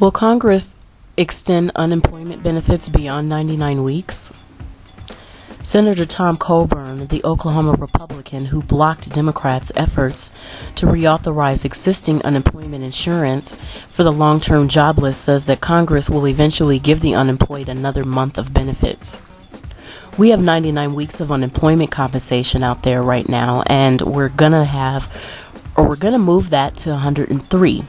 Will Congress extend unemployment benefits beyond 99 weeks? Senator Tom Coburn, the Oklahoma Republican who blocked Democrats' efforts to reauthorize existing unemployment insurance for the long-term jobless, says that Congress will eventually give the unemployed another month of benefits. We have 99 weeks of unemployment compensation out there right now, and we're going to move that to 103.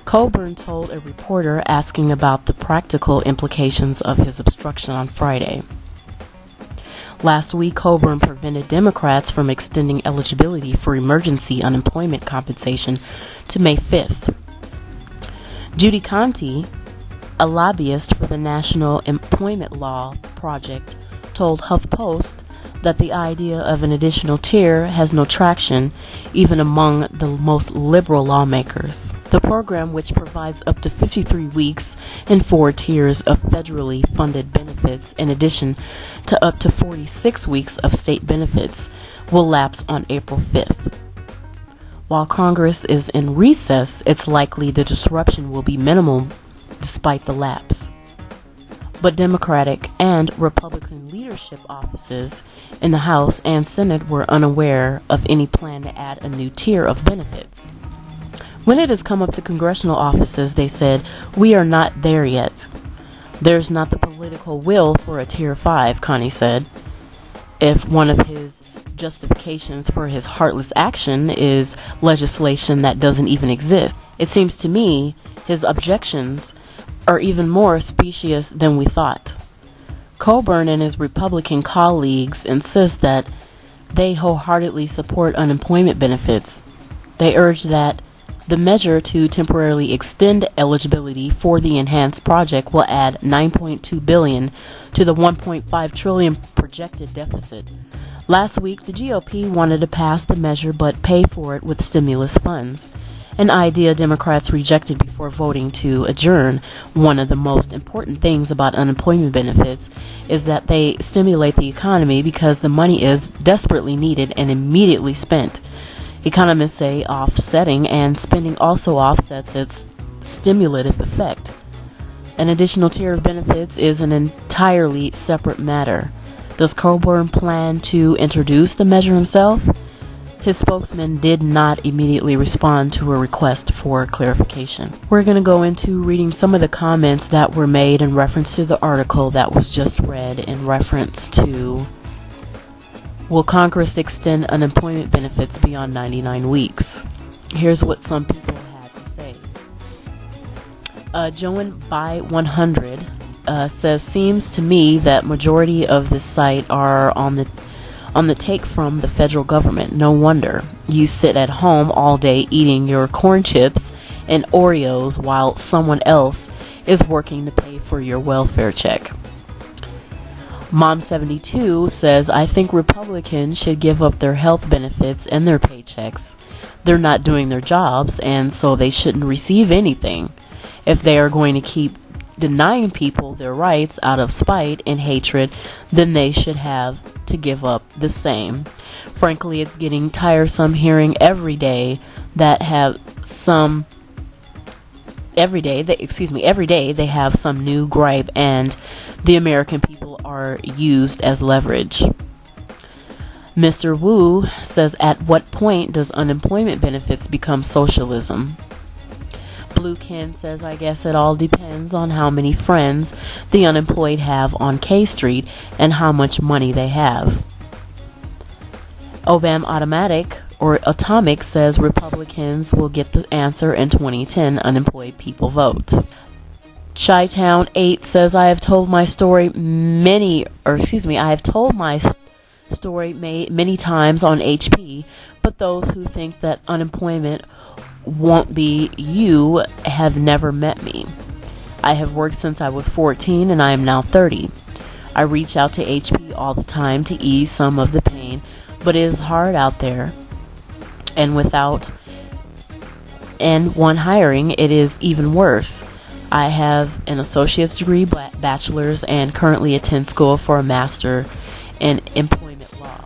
Coburn told a reporter asking about the practical implications of his obstruction on Friday. Last week, Coburn prevented Democrats from extending eligibility for emergency unemployment compensation to May 5th. Judy Conte, a lobbyist for the National Employment Law Project, told HuffPost that the idea of an additional tier has no traction even among the most liberal lawmakers. The program, which provides up to 53 weeks and 4 tiers of federally funded benefits in addition to up to 46 weeks of state benefits, will lapse on April 5th. While Congress is in recess, it's likely the disruption will be minimal despite the lapse. But Democratic and Republican leadership offices in the House and Senate were unaware of any plan to add a new tier of benefits. When it has come up to congressional offices, they said, "We are not there yet. There's not the political will for a Tier 5, Connie said. If one of his justifications for his heartless action is legislation that doesn't even exist, it seems to me his objections are even more specious than we thought." Coburn and his Republican colleagues insist that they wholeheartedly support unemployment benefits. They urge that the measure to temporarily extend eligibility for the enhanced project will add $9.2 billion to the $1.5 trillion projected deficit. Last week, the GOP wanted to pass the measure but pay for it with stimulus funds, an idea Democrats rejected before voting to adjourn. One of the most important things about unemployment benefits is that they stimulate the economy because the money is desperately needed and immediately spent. Economists say offsetting and spending also offsets its stimulative effect. An additional tier of benefits is an entirely separate matter. Does Coburn plan to introduce the measure himself? His spokesman did not immediately respond to a request for clarification. We're going to go into reading some of the comments that were made in reference to the article that was just read in reference to will Congress extend unemployment benefits beyond 99 weeks? Here's what some people had to say. Joan by 100 says, "Seems to me that majority of this site are on the take from the federal government. No wonder you sit at home all day eating your corn chips and Oreos while someone else is working to pay for your welfare check." Mom72 says, "I think Republicans should give up their health benefits and their paychecks. They're not doing their jobs, and so they shouldn't receive anything. If they are going to keep denying people their rights out of spite and hatred, then they should have to give up the same. Frankly, it's getting tiresome hearing every day they have some new gripe, and the American people are used as leverage." Mr. Wu says, "At what point does unemployment benefits become socialism?" Blue Ken says, "I guess it all depends on how many friends the unemployed have on K Street and how much money they have." Obam Atomic says Republicans will get the answer in 2010 unemployed people vote. Chi-Town 8 says, I have told my story many times on HP, but those who think that unemployment won't be you have never met me. I have worked since I was 14 and I am now 30. I reach out to HP all the time to ease some of the pain, but it is hard out there, and when hiring, it is even worse. I have an associate's degree, bachelor's, and currently attend school for a master in employment law.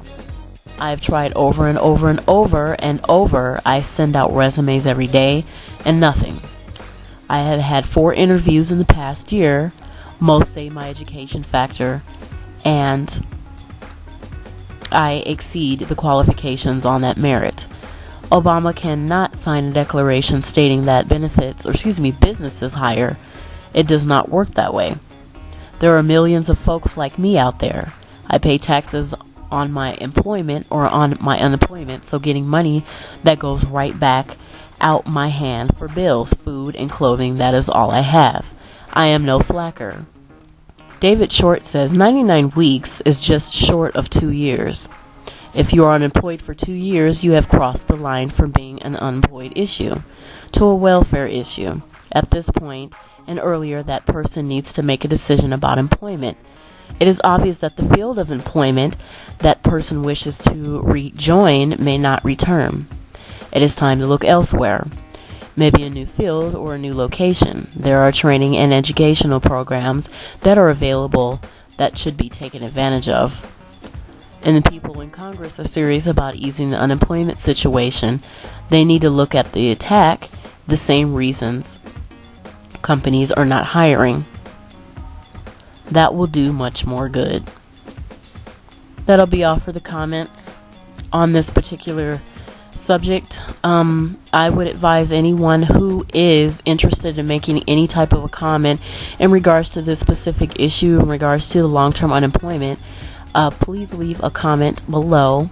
I've tried over and over and over and over. I send out resumes every day, and nothing. I have had 4 interviews in the past year. Most say my education factor, and I exceed the qualifications on that merit. Obama cannot sign a declaration stating that businesses hire. It does not work that way. There are millions of folks like me out there. I pay taxes on my employment or on my unemployment, so getting money that goes right back out my hand for bills, food, and clothing, that is all I have. I am no slacker. David Short says 99 weeks is just short of 2 years. If you are unemployed for 2 years, you have crossed the line from being an unemployed issue to a welfare issue. At this point and earlier, that person needs to make a decision about employment. It is obvious that the field of employment that person wishes to rejoin may not return. It is time to look elsewhere. Maybe a new field or a new location. There are training and educational programs that are available that should be taken advantage of. And the people in Congress are serious about easing the unemployment situation. They need to look at the attack, the same reasons companies are not hiring. That will do much more good. That'll be all for the comments on this particular subject. I would advise anyone who is interested in making any type of a comment in regards to this specific issue, in regards to the long-term unemployment, please leave a comment below.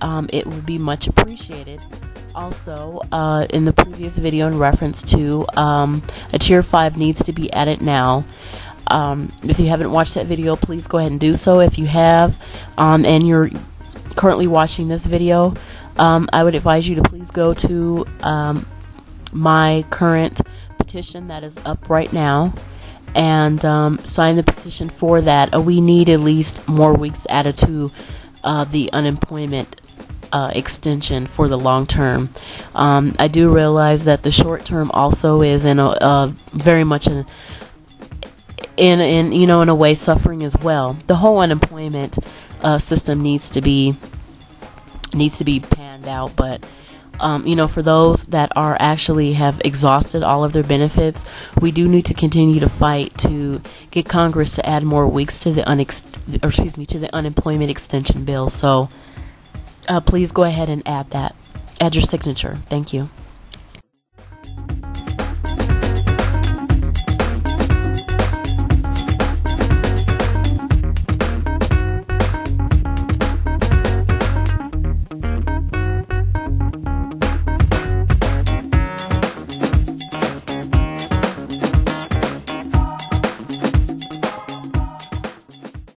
It would be much appreciated. Also, in the previous video in reference to a Tier 5 needs to be added now. If you haven't watched that video, please go ahead and do so. If you have, and you're currently watching this video, I would advise you to please go to my current petition that is up right now and sign the petition for that. We need at least more weeks added to the unemployment extension for the long term. I do realize that the short term also is in a very much in a way suffering as well. The whole unemployment system needs to be panned out, but for those that are actually have exhausted all of their benefits, we do need to continue to fight to get Congress to add more weeks to the unemployment extension bill. So please go ahead and add your signature. Thank you.